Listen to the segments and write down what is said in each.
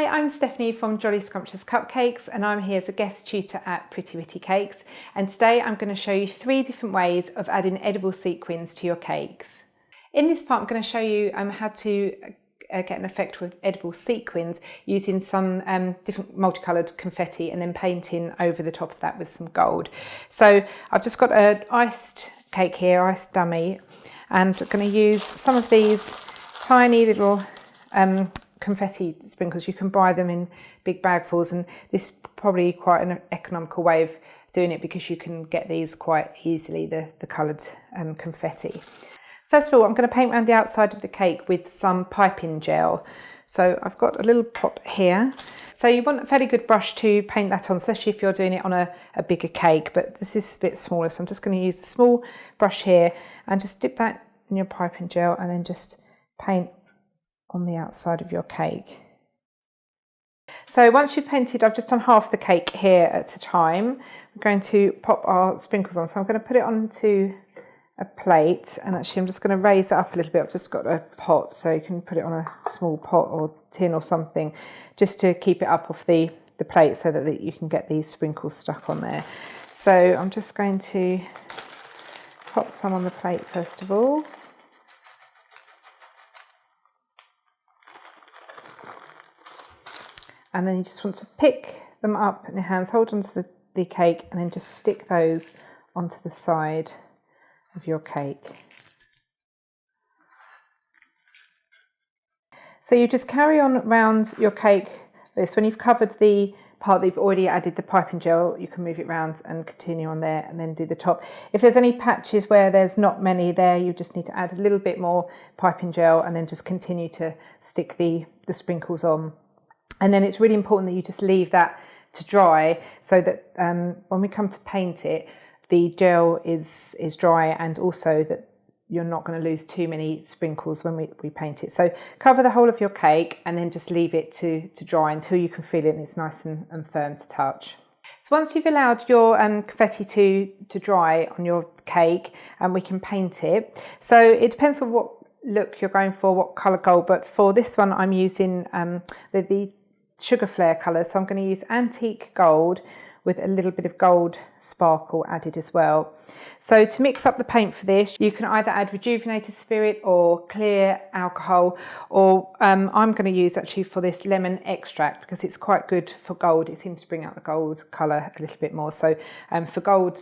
Hi, I'm Stephanie from Jolly Scrumptious Cupcakes and I'm here as a guest tutor at Pretty Witty Cakes, and today I'm going to show you 3 different ways of adding edible sequins to your cakes. In this part I'm going to show you how to get an effect with edible sequins using some different multicoloured confetti and then painting over the top of that with some gold. So I've just got an iced cake here, iced dummy, and I'm going to use some of these tiny little confetti sprinkles. You can buy them in big bagfuls, and this is probably quite an economical way of doing it because you can get these quite easily, the coloured confetti. First of all, I'm going to paint around the outside of the cake with some piping gel. So I've got a little pot here. So you want a fairly good brush to paint that on, especially if you're doing it on a bigger cake, but this is a bit smaller, so I'm just going to use the small brush here and just dip that in your piping gel and then just paint on the outside of your cake. So once you've painted, I've just done half the cake here at a time. We're going to pop our sprinkles on. So I'm going to put it onto a plate, and actually I'm just going to raise it up a little bit. I've just got a pot, so you can put it on a small pot or tin or something just to keep it up off the plate so that you can get these sprinkles stuck on there. So I'm just going to pop some on the plate first of all. And then you just want to pick them up in your hands, hold onto the cake, and then just stick those onto the side of your cake. So you just carry on around your cake this. When you've covered the part that you've already added the piping gel, you can move it around and continue on there and then do the top. If there's any patches where there's not many there, you just need to add a little bit more piping gel and then just continue to stick the sprinkles on. And then it's really important that you just leave that to dry so that when we come to paint it, the gel is dry, and also that you're not going to lose too many sprinkles when we paint it. So cover the whole of your cake and then just leave it to dry until you can feel it and it's nice and firm to touch. So once you've allowed your confetti to dry on your cake, we can paint it. So it depends on what look you're going for, what colour gold, but for this one I'm using the sugar flare colour, so I'm going to use antique gold with a little bit of gold sparkle added as well. So to mix up the paint for this, you can either add rejuvenated spirit or clear alcohol, or I'm going to use actually for this lemon extract because it's quite good for gold. It seems to bring out the gold colour a little bit more. So for gold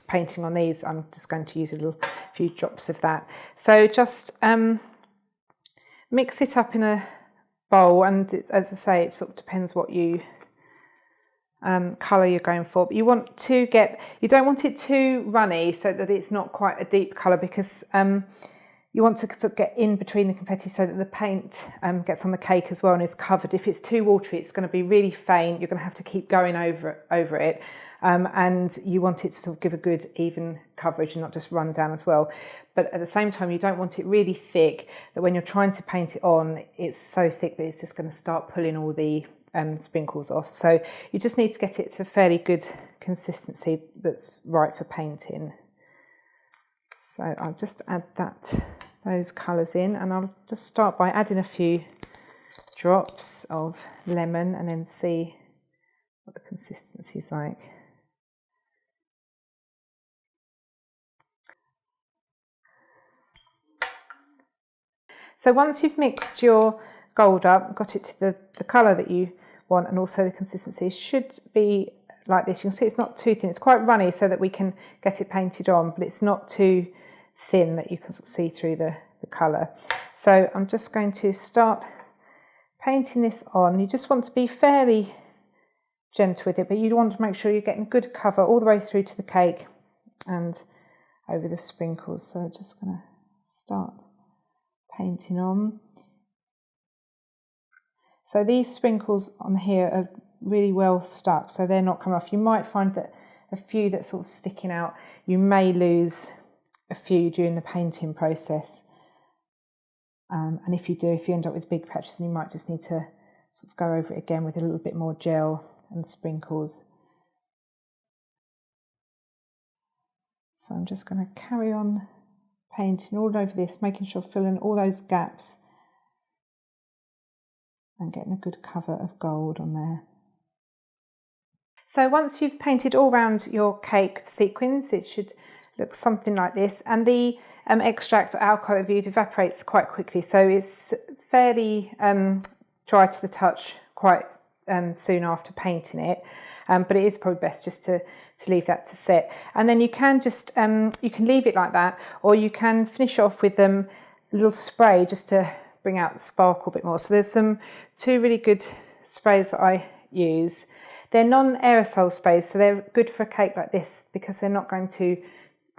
painting on these, I'm just going to use a few drops of that. So just mix it up in a bowl, and as I say, it sort of depends what you colour you're going for, but you don't want it too runny so that it's not quite a deep colour, because you want to sort of get in between the confetti so that the paint gets on the cake as well and is covered. If it's too watery, it's going to be really faint. You're going to have to keep going over it, and you want it to sort of give a good even coverage and not just run down as well. But at the same time, you don't want it really thick that when you're trying to paint it on, it's so thick that it's just going to start pulling all the sprinkles off. So you just need to get it to a fairly good consistency that's right for painting. So I'll just add those colours in, and I'll just start by adding a few drops of lemon and then see what the consistency is like. So once you've mixed your gold up, got it to the colour that you want, and also the consistency should be like this. You can see it's not too thin. It's quite runny so that we can get it painted on, but it's not too thin that you can sort of see through the colour. So I'm just going to start painting this on. You just want to be fairly gentle with it, but you want to make sure you're getting good cover all the way through to the cake and over the sprinkles. So I'm just going to start painting on. So these sprinkles on here are really well stuck, so they're not coming off. You might find that a few that's sort of sticking out, you may lose a few during the painting process. And if you end up with big patches, then you might just need to sort of go over it again with a little bit more gel and sprinkles. So I'm just going to carry on painting all over this, making sure I'm filling all those gaps and getting a good cover of gold on there. So once you've painted all around your cake with sequins, it should look something like this, and the extract or alcohol evaporates quite quickly, so it's fairly dry to the touch quite soon after painting it, but it is probably best just to leave that to set. And then you can just you can leave it like that, or you can finish off with a little spray just to bring out the sparkle a bit more. So there's two really good sprays that I use. They're non-aerosol sprays, so they're good for a cake like this because they're not going to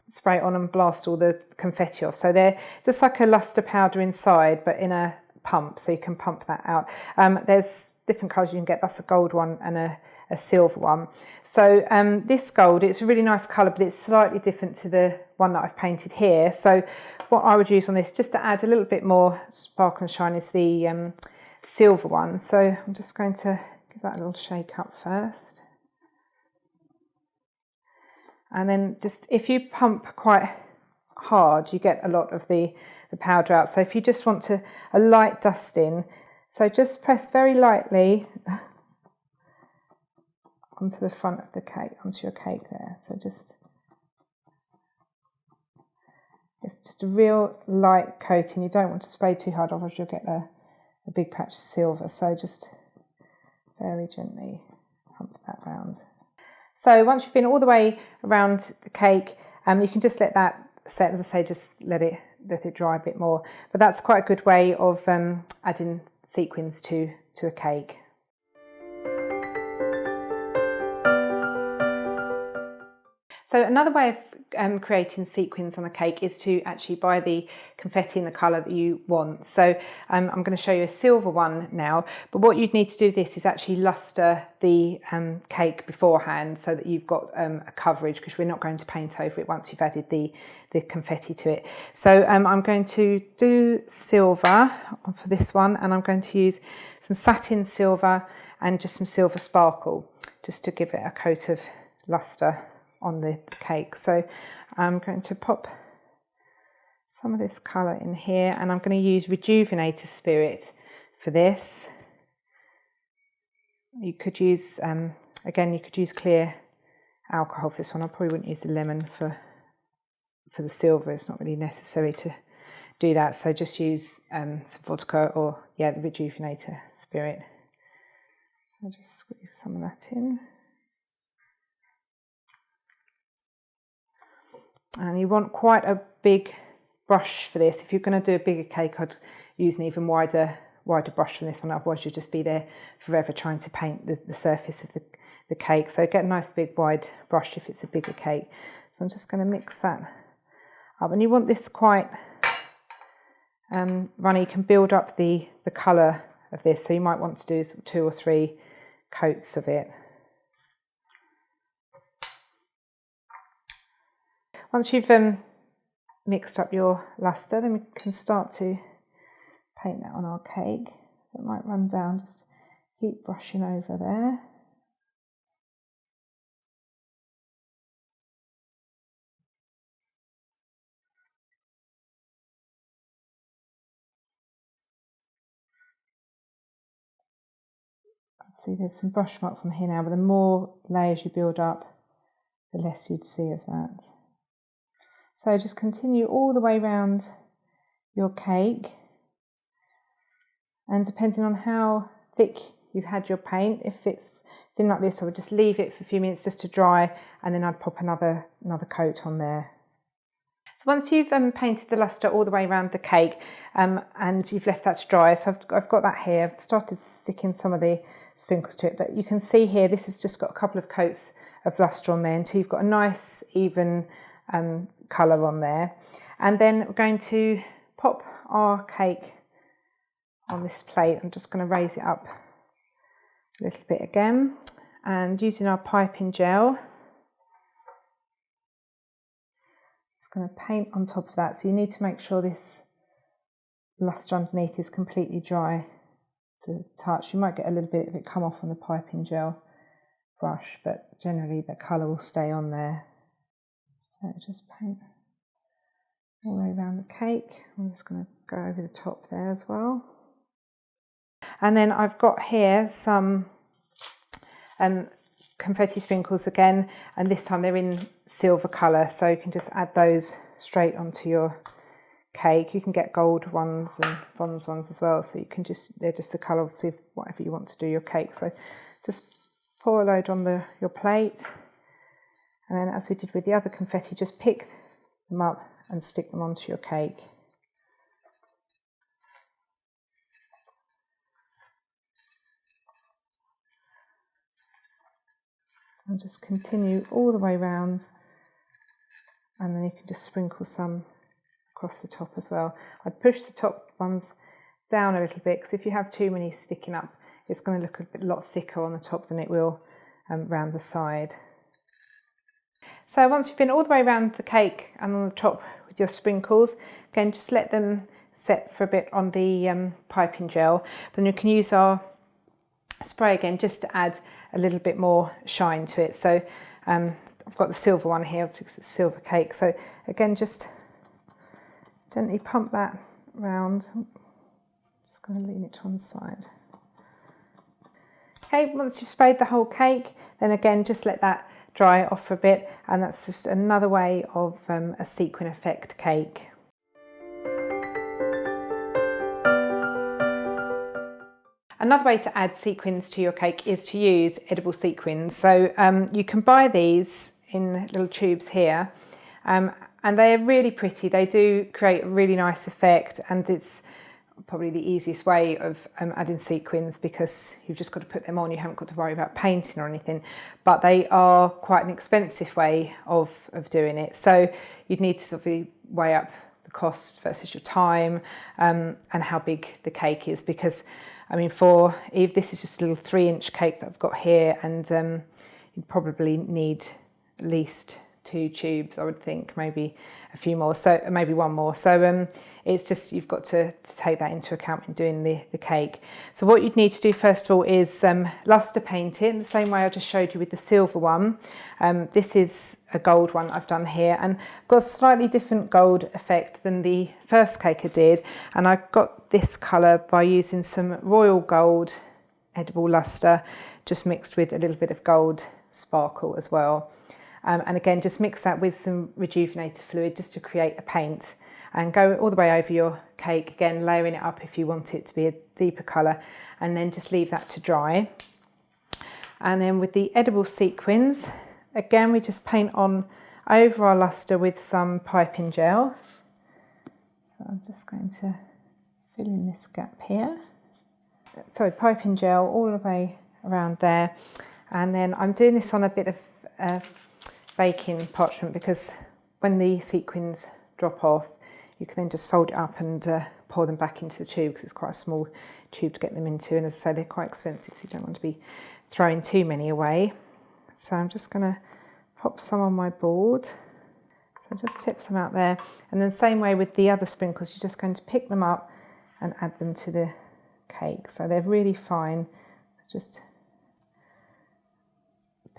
spray it on and blast all the confetti off. So they're just like a luster powder inside, but in a pump, so you can pump that out. There's different colours you can get. That's a gold one and a silver one. So this gold, it's a really nice colour, but it's slightly different to the one that I've painted here. So what I would use on this, just to add a little bit more sparkle and shine, is the silver one. So I'm just going to give that a little shake up first. And then just, if you pump quite hard, you get a lot of the powder out. So if you just want a light dusting, so just press very lightly onto the front of the cake, onto your cake there. So it's just a real light coating. You don't want to spray too hard, otherwise you'll get a big patch of silver. So just very gently pump that round. So once you've been all the way around the cake, you can just let that set. As I say, just let it dry a bit more. But that's quite a good way of adding sequins to a cake. So another way of creating sequins on a cake is to actually buy the confetti in the colour that you want. So I'm going to show you a silver one now, but what you'd need to do this is actually lustre the cake beforehand so that you've got a coverage, because we're not going to paint over it once you've added the confetti to it. So I'm going to do silver for this one, and I'm going to use some satin silver and just some silver sparkle just to give it a coat of lustre on the cake. So I'm going to pop some of this colour in here, and I'm going to use Rejuvenator Spirit for this. You could use, again, you could use clear alcohol for this one. I probably wouldn't use the lemon for the silver. It's not really necessary to do that. So just use some vodka or, yeah, the Rejuvenator Spirit. So just squeeze some of that in. And you want quite a big brush for this. If you're going to do a bigger cake, I'd use an even wider brush from this one, otherwise you'll just be there forever trying to paint the surface of the cake. So get a nice big wide brush if it's a bigger cake. So I'm just going to mix that up, and you want this quite runny. You can build up the colour of this, so you might want to do sort of 2 or 3 coats of it. Once you've mixed up your lustre, then we can start to paint that on our cake. So it might run down, just keep brushing over there. See, there's some brush marks on here now, but the more layers you build up, the less you'd see of that. So just continue all the way around your cake, and depending on how thick you've had your paint, if it's thin like this, I would just leave it for a few minutes just to dry, and then I'd pop another coat on there. So once you've painted the lustre all the way around the cake, and you've left that to dry, so I've got that here. I've started sticking some of the sprinkles to it, but you can see here this has just got a couple of coats of lustre on there until you've got a nice even colour on there. And then we're going to pop our cake on this plate. I'm just going to raise it up a little bit again, and using our piping gel, just going to paint on top of that. So you need to make sure this lustre underneath is completely dry to the touch. You might get a little bit of it come off on the piping gel brush, but generally the colour will stay on there. So just paint all the way around the cake. I'm just going to go over the top there as well. And then I've got here some confetti sprinkles again, and this time they're in silver colour, so you can just add those straight onto your cake. You can get gold ones and bronze ones as well, so you can they're just the colour of whatever you want to do your cake. So just pour a load on your plate, and then as we did with the other confetti, just pick them up and stick them onto your cake. And just continue all the way around, and then you can just sprinkle some across the top as well. I'd push the top ones down a little bit, because if you have too many sticking up, it's going to look a lot thicker on the top than it will round the side. So once you've been all the way around the cake and on the top with your sprinkles, again just let them set for a bit on the piping gel. Then you can use our spray again just to add a little bit more shine to it. So I've got the silver one here because it's silver cake. So again, just gently pump that round. Just going to lean it to one side. Okay, once you've sprayed the whole cake, then again just let that dry off for a bit, and that's just another way of a sequin effect cake. Another way to add sequins to your cake is to use edible sequins. So you can buy these in little tubes here, and they're really pretty. They do create a really nice effect, and it's probably the easiest way of adding sequins, because you've just got to put them on. You haven't got to worry about painting or anything, but they are quite an expensive way of doing it. So you'd need to sort of weigh up the cost versus your time and how big the cake is, because I mean, this is just a little 3-inch cake that I've got here, and you'd probably need at least 2 tubes, I would think, maybe a few more, so maybe one more. So it's just, you've got to take that into account when doing the cake. So what you'd need to do first of all is luster paint it in the same way I just showed you with the silver one. This is a gold one I've done here, and I've got a slightly different gold effect than the first cake I did, and I got this colour by using some royal gold edible luster just mixed with a little bit of gold sparkle as well. And again, just mix that with some rejuvenator fluid just to create a paint, and go all the way over your cake, again layering it up if you want it to be a deeper colour, and then just leave that to dry. And then with the edible sequins, again we just paint on over our luster with some piping gel. So I'm just going to fill in this gap here. So piping gel all the way around there, and then I'm doing this on a bit of baking parchment, because when the sequins drop off, you can then just fold it up and pour them back into the tube, because it's quite a small tube to get them into, and as I say, they're quite expensive, so you don't want to be throwing too many away. So I'm just going to pop some on my board. So just tip some out there, and then same way with the other sprinkles, you're just going to pick them up and add them to the cake. So they're really fine. Just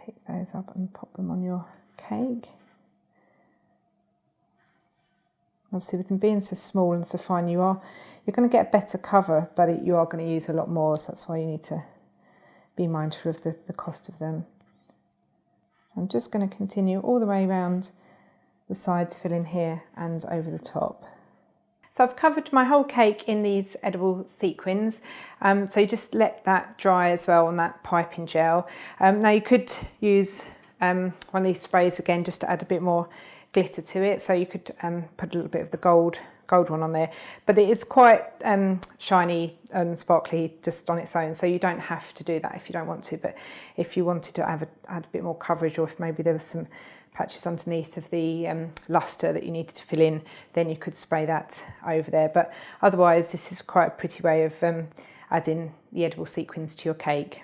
pick those up and pop them on your cake. Obviously, with them being so small and so fine, you're going to get a better cover, but you are going to use a lot more, so that's why you need to be mindful of the cost of them. So I'm just going to continue all the way around the sides, fill in here and over the top. So I've covered my whole cake in these edible sequins, so you just let that dry as well on that piping gel. Now you could use one of these sprays again just to add a bit more glitter to it, so you could put a little bit of the gold one on there, but it is quite shiny and sparkly just on its own, so you don't have to do that if you don't want to. But if you wanted to add a bit more coverage, or if maybe there was some patches underneath of the luster that you needed to fill in, then you could spray that over there. But otherwise, this is quite a pretty way of adding the edible sequins to your cake.